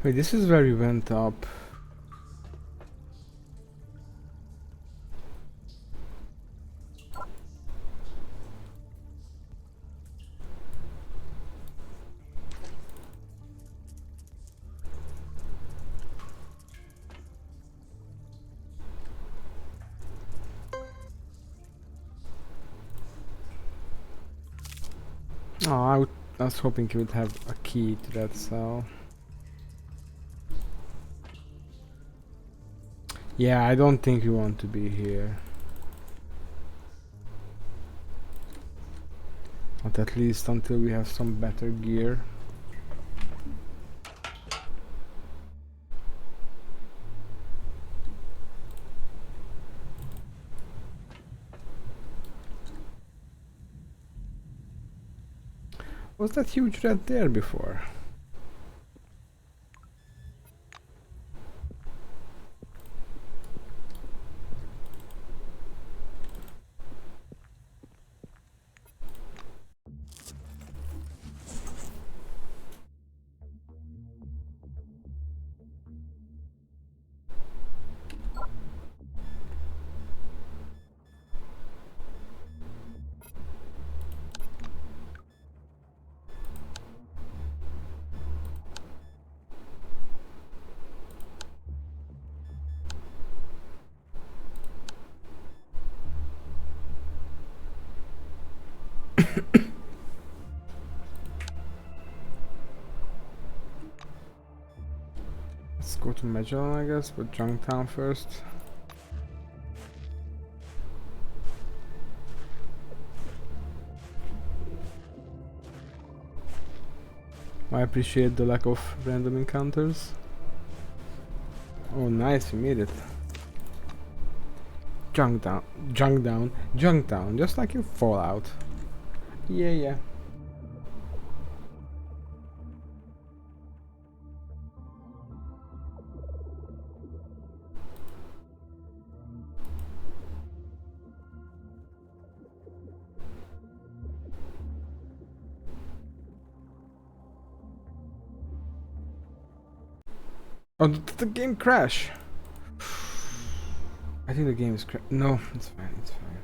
Wait, this is where we went up. Oh, I was hoping you would have a key to that cell. Yeah, I don't think we want to be here. Not at least until we have some better gear. Was that huge red there before? Let's go to Magellan, I guess, but Junktown first. I appreciate the lack of random encounters. Oh, nice, we made it. Junktown, just like in Fallout. Yeah, yeah. Oh, did the game crash? I think the game is No, it's fine, it's fine.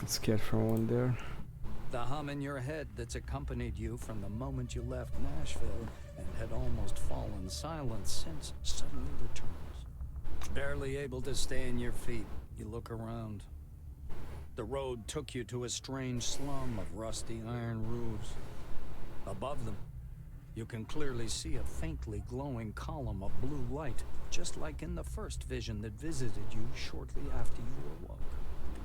I'm scared for one there. The hum in your head that's accompanied you from the moment you left Nashville and had almost fallen silent since suddenly returns. Barely able to stay on your feet, you look around. The road took you to a strange slum of rusty iron roofs. Above them, you can clearly see a faintly glowing column of blue light, just like in the first vision that visited you shortly after you awoke.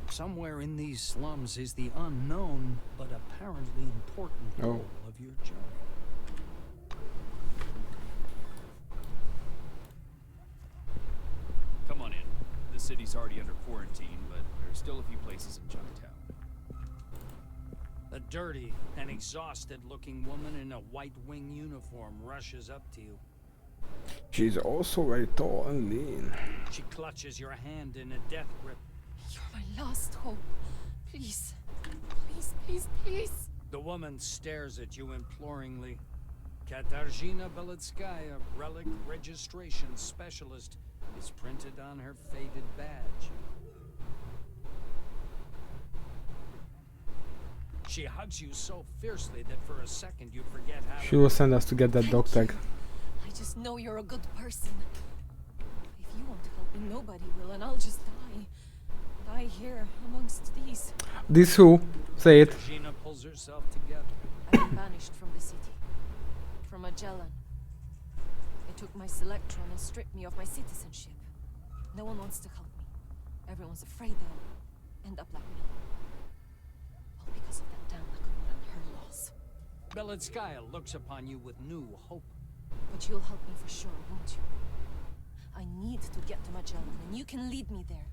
Somewhere in these slums is the unknown, but apparently important goal of your journey. Come on in. The city's already under quarantine, but there's still a few places in Junktown. A dirty and exhausted-looking woman in a white wing uniform rushes up to you. She's also very tall and lean. She clutches your hand in a death grip. You're my last hope. Please. Please, please, please. The woman stares at you imploringly. Katarzyna Belitskaya, relic registration specialist, is printed on her faded badge. She hugs you so fiercely that for a second you forget how She will send us to get that dog tag. I just know you're a good person. If you won't help me, nobody will, and I'll just die. Die here, amongst these. This who? Say it. Gina pulls herself together. I've been banished from the city. From Magellan. They took my selectron and stripped me of my citizenship. No one wants to help me. Everyone's afraid they'll end up like me. All because of that damn Nakamura and her laws. Belitskaya looks upon you with new hope. But you'll help me for sure, won't you? I need to get to Magellan, and you can lead me there.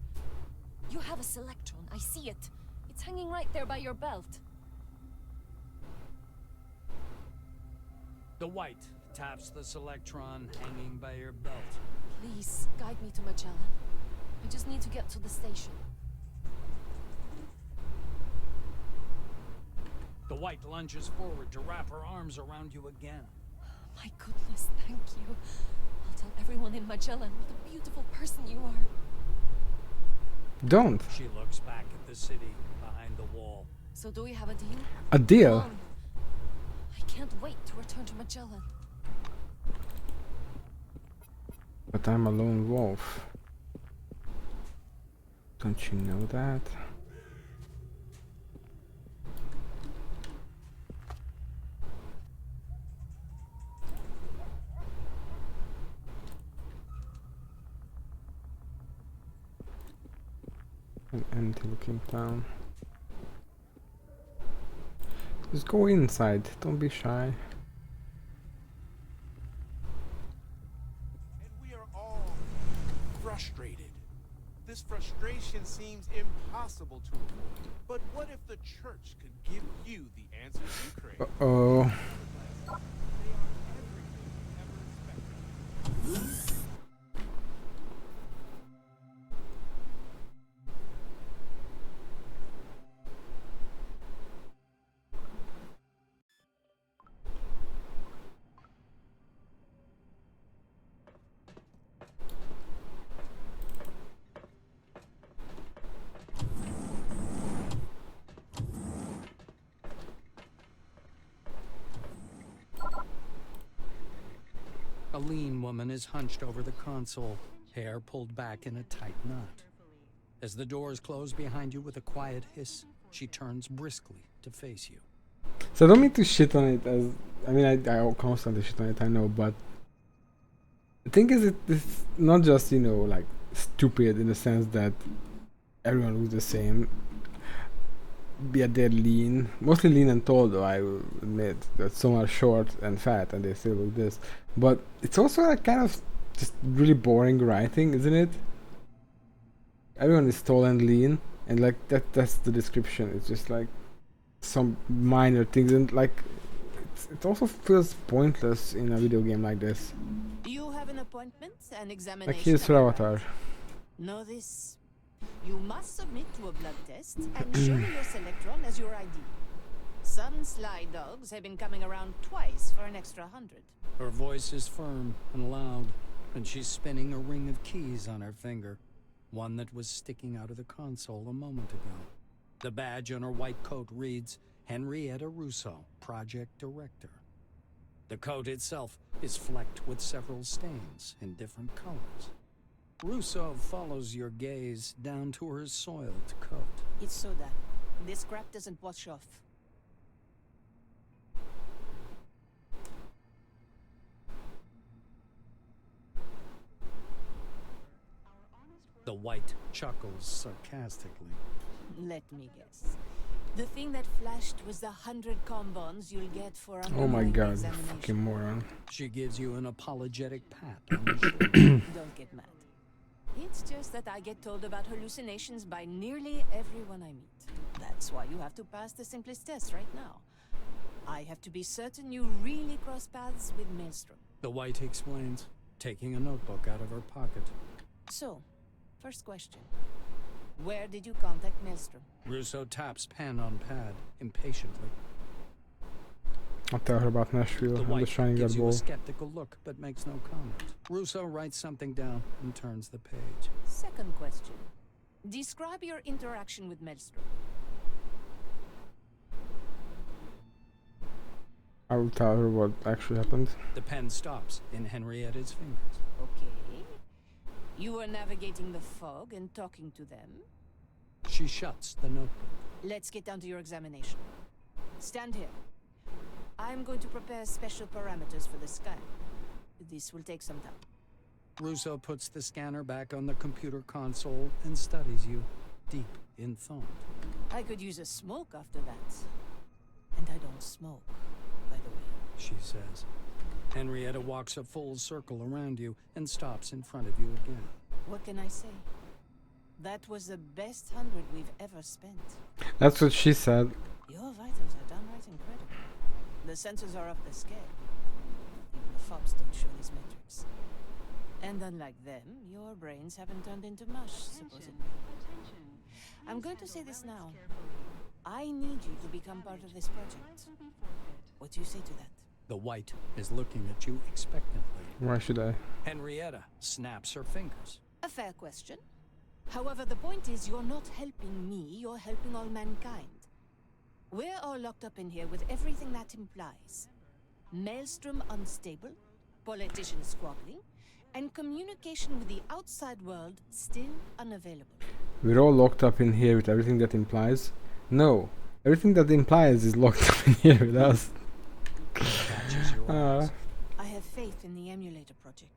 You have a selectron, I see it. It's hanging right there by your belt. The white taps the selectron hanging by your belt. Please, guide me to Magellan. I just need to get to the station. The white lunges forward to wrap her arms around you again. My goodness, thank you. I'll tell everyone in Magellan what a beautiful person you are. Don't. She looks back at the city behind the wall. So do we have a deal? A deal? Come on. I can't wait to return to Magellan. But I'm a lone wolf. Don't you know that? An empty looking town. Just go inside, don't be shy. And we are all frustrated. This frustration seems impossible to avoid. But what if the church could give you the answers you crave? Uh-oh. They are everything you ever expected. A lean woman is hunched over the console, hair pulled back in a tight knot. As the doors close behind you with a quiet hiss, she turns briskly to face you. So I don't mean to shit on it as... I mean, I constantly shit on it, I know, but... The thing is, it's not just, you know, like, stupid in the sense that everyone looks the same. Yet they're lean. Mostly lean and tall, though, I will admit. That some are short and fat and they still look this. But it's also like kind of just really boring writing, isn't it? Everyone is tall and lean, and like that's the description. It's just like some minor things, and like it also feels pointless in a video game like this. You have an appointment, an examination. Like here's your avatar. Know this. You must submit to a blood test and show your selectron as your ID. Some sly dogs have been coming around twice for an extra 100. Her voice is firm and loud, and she's spinning a ring of keys on her finger, one that was sticking out of the console a moment ago. The badge on her white coat reads, Henrietta Russo, Project Director. The coat itself is flecked with several stains in different colors. Russo follows your gaze down to her soiled coat. It's soda. This crap doesn't wash off. The white chuckles sarcastically. Let me guess. The thing that flashed was the 100 combons you'll get for a Oh my god, examination. fucking moron. She gives you an apologetic pat on the shoulder. Don't get mad. It's just that I get told about hallucinations by nearly everyone I meet. That's why you have to pass the simplest test right now. I have to be certain you really cross paths with Maelstrom. The white explains, taking a notebook out of her pocket. So, first question. Where did you contact Maelstrom? Russo taps pen on pad, impatiently. I'll tell her about Nashville The and the white Shining gives Red you a Ball. skeptical look, but makes no comment. Russo writes something down and turns the page. Second question. Describe your interaction with Maelstrom. I will tell her what actually happened. The pen stops in Henrietta's fingers. Okay. You were navigating the fog and talking to them. She shuts the notebook. Let's get down to your examination. Stand here. I'm going to prepare special parameters for the scan. This will take some time. Russo puts the scanner back on the computer console and studies you, deep in thought. I could use a smoke after that. And I don't smoke, by the way. She says. Henrietta walks a full circle around you and stops in front of you again. What can I say? That was the best 100 we've ever spent. That's what she said. Your vitals are downright incredible. The sensors are off the scale. Even the fobs don't show these metrics. And unlike them, your brains haven't turned into mush, supposedly. I'm going to say this now. I need you to become part of this project. What do you say to that? The white is looking at you expectantly. Why should I? Henrietta snaps her fingers. A fair question. However, the point is you're not helping me, you're helping all mankind. We're all locked up in here with everything that implies. Maelstrom unstable, politicians squabbling, and communication with the outside world still unavailable. We're all locked up in here with everything that implies? No. Everything that implies is locked up in here with us. Catches your eyes. I have faith in the emulator project.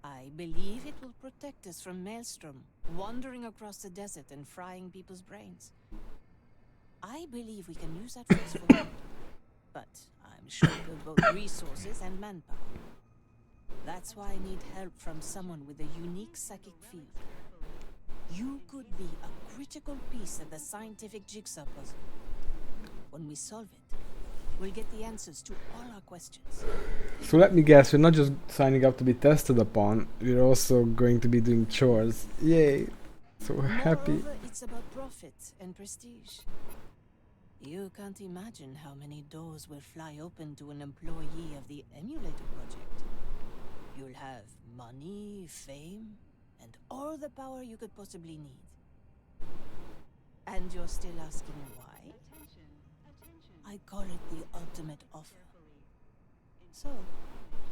I believe it will protect us from Maelstrom wandering across the desert and frying people's brains. I believe we can use that force forward, but I'm short of both resources and manpower. That's why I need help from someone with a unique psychic field. You could be a critical piece of the scientific jigsaw puzzle. When we solve it, we'll get the answers to all our questions. So let me guess, we're not just signing up to be tested upon, we're also going to be doing chores. Yay! So happy. Moreover, it's about profit and prestige. You can't imagine how many doors will fly open to an employee of the emulator project. You'll have money, fame, and all the power you could possibly need. And you're still asking why? I call it the ultimate offer. So,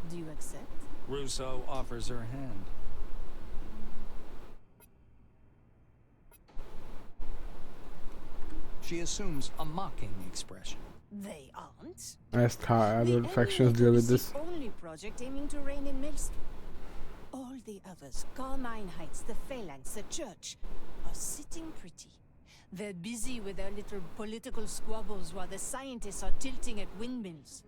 do you accept? Russo offers her hand. She assumes a mocking expression. They aren't. I asked how other The factions emulator deal is with this. the only project aiming to reign in Maelstrom. All the others, Carmine Heights, the Phalanx, the Church, are sitting pretty. They're busy with their little political squabbles while the scientists are tilting at windmills.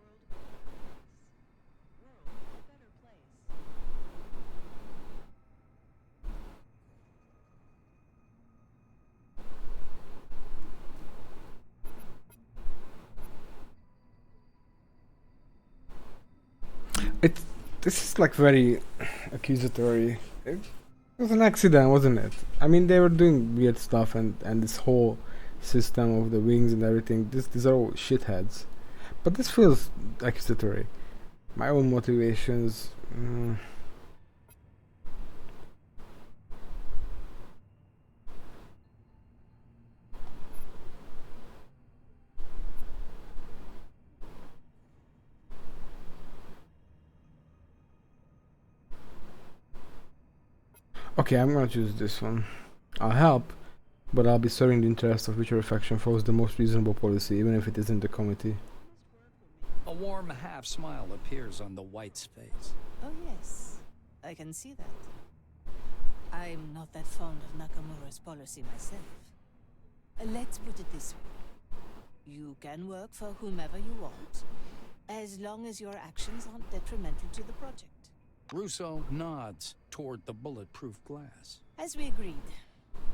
This is like very accusatory. It was an accident, wasn't it? I mean, they were doing weird stuff, and this whole system of the wings and everything. These are all shitheads. But this feels accusatory. My own motivations. Okay, I'm gonna choose this one. I'll help, but I'll be serving the interests of whichever faction follows the most reasonable policy, even if it isn't the committee. A warm half smile appears on the white's face. Oh yes, I can see that. I'm not that fond of Nakamura's policy myself. Let's put it this way. You can work for whomever you want, as long as your actions aren't detrimental to the project. Russo nods toward the bulletproof glass. As we agreed,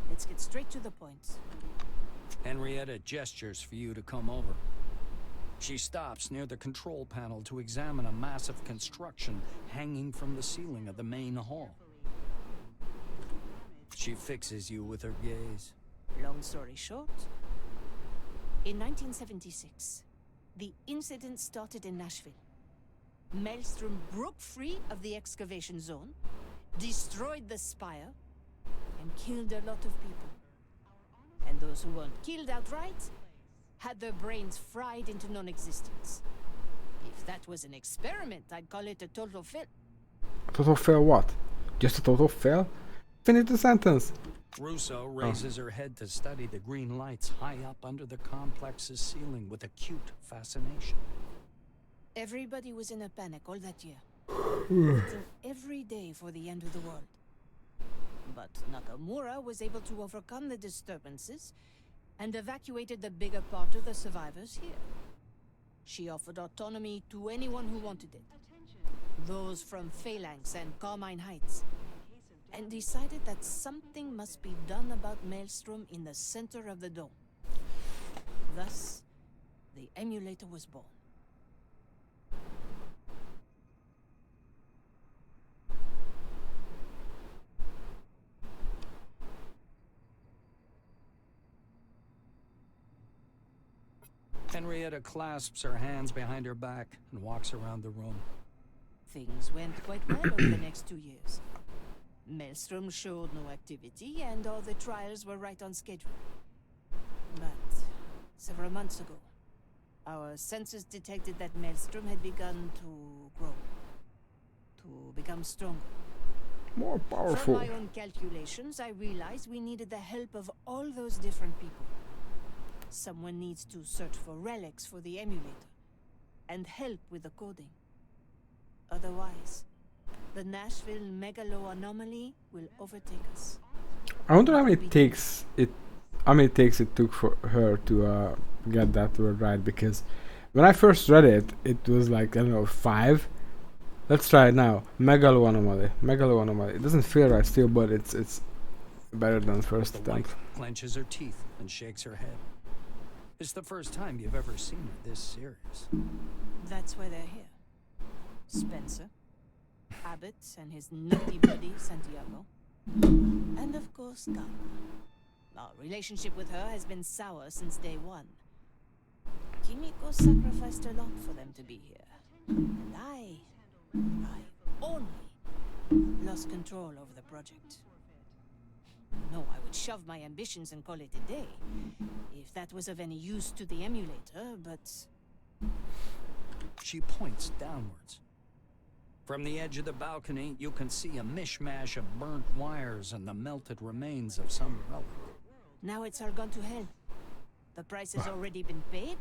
let's get straight to the point. Henrietta gestures for you to come over. She stops near the control panel to examine a massive construction hanging from the ceiling of the main hall. She fixes you with her gaze. Long story short, in 1976, the incident started in Nashville. Maelstrom broke free of the excavation zone, destroyed the spire, and killed a lot of people. And those who weren't killed outright had their brains fried into non-existence. If that was an experiment, I'd call it a total fail. Total fail what? Just a total fail? Finish the sentence. Russo raises her head to study the green lights high up under the complex's ceiling with acute fascination. Everybody was in a panic all that year. Waiting every day for the end of the world. But Nakamura was able to overcome the disturbances and evacuated the bigger part of the survivors here. She offered autonomy to anyone who wanted it. Those from Phalanx and Carmine Heights. And decided that something must be done about Maelstrom in the center of the dome. Thus, the emulator was born. Henrietta clasps her hands behind her back and walks around the room. Things went quite well over the next 2 years. Maelstrom showed no activity, and all the trials were right on schedule. But several months ago, our sensors detected that Maelstrom had begun to grow, to become stronger. More From powerful. my own calculations, I realized we needed the help of all those different people. Someone needs to search for relics for the emulator, and help with the coding. Otherwise, the Nashville megalo anomaly will overtake us. I wonder how many takes it took for her to get that word right, because when I first read it, it was like, I don't know, 5. Let's try it now. Megalo anomaly. Megalo anomaly. It doesn't feel right still, but it's better than first The attempt. wife clenches her teeth and shakes her head. It's the first time you've ever seen her this serious. That's why they're here. Spencer, Abbott, and his nutty buddy Santiago, and of course Gamma. Our relationship with her has been sour since day one. Kimiko sacrificed a lot for them to be here, and I only lost control over the project. No, I would shove my ambitions and call it a day, if that was of any use to the emulator, but She points downwards. From the edge of the balcony, you can see a mishmash of burnt wires and the melted remains of some relic. now it's all gone to hell. The price has already been paid,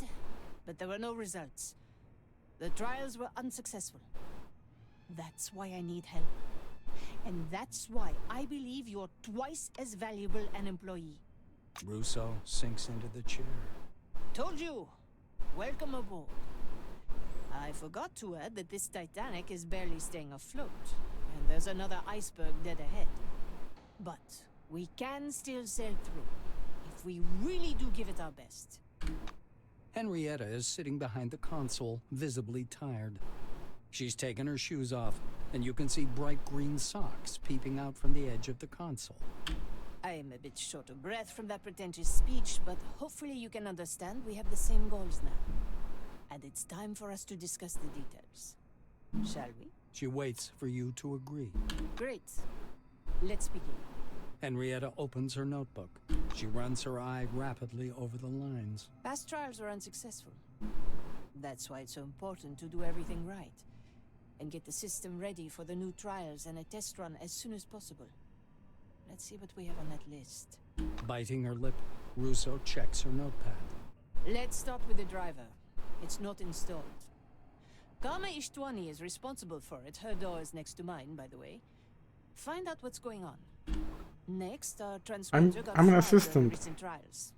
but there were no results. The trials were unsuccessful. That's why I need help. And that's why I believe you're twice as valuable an employee. Russo sinks into the chair. Told you! Welcome aboard. I forgot to add that this Titanic is barely staying afloat, and there's another iceberg dead ahead. But we can still sail through, if we really do give it our best. Henrietta is sitting behind the console, visibly tired. She's taken her shoes off, and you can see bright green socks peeping out from the edge of the console. I am a bit short of breath from that pretentious speech, but hopefully you can understand we have the same goals now. And it's time for us to discuss the details. Shall we? She waits for you to agree. Great. Let's begin. Henrietta opens her notebook. She runs her eye rapidly over the lines. Past trials were unsuccessful. That's why it's so important to do everything right. And get the system ready for the new trials and a test run as soon as possible. Let's see what we have on that list. Biting her lip, Russo checks her notepad. Let's start with the driver. It's not installed. Kama Ishtwani is responsible for it. Her door is next to mine, by the way. Find out what's going on. Next, our transporter got I'm an fraud assistant. during recent trials.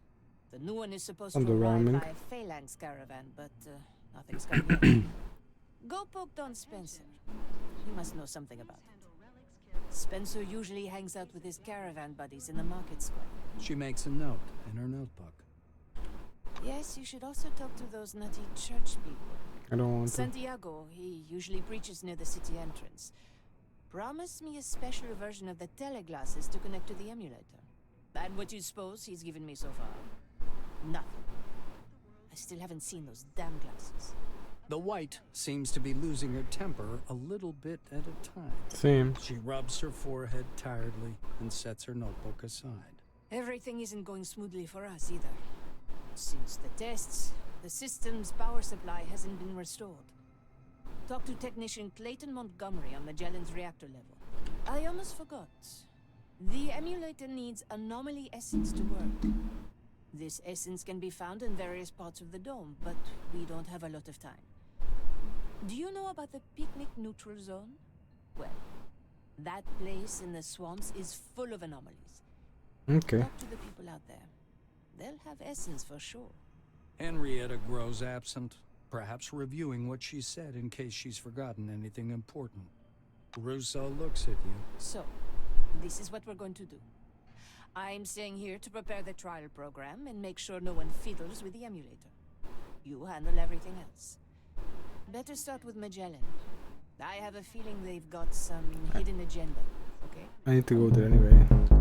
The new one is supposed to arrive Underwhelming. by a phalanx caravan, but nothing's come yet. Go poke Don Spencer. He must know something about it. Spencer usually hangs out with his caravan buddies in the market square. She makes a note in her notebook. Yes, you should also talk to those nutty church people. I don't want to. Santiago, he usually preaches near the city entrance. Promised me a special version of the teleglasses to connect to the emulator. And what do you suppose he's given me so far? Nothing. I still haven't seen those damn glasses. The white seems to be losing her temper a little bit at a time. Same. She rubs her forehead tiredly and sets her notebook aside. Everything isn't going smoothly for us either. Since the tests, the system's power supply hasn't been restored. Talk to technician Clayton Montgomery on Magellan's reactor level. I almost forgot. The emulator needs anomaly essence to work. This essence can be found in various parts of the dome, but we don't have a lot of time. Do you know about the picnic neutral zone? Well, that place in the swamps is full of anomalies. Okay. Talk to the people out there. They'll have essence for sure. Henrietta grows absent, perhaps reviewing what she said in case she's forgotten anything important. Russo looks at you. So, this is what we're going to do. I'm staying here to prepare the trial program and make sure no one fiddles with the emulator. You handle everything else. Better start with Magellan. I have a feeling they've got some hidden agenda, okay? I need to go there anyway.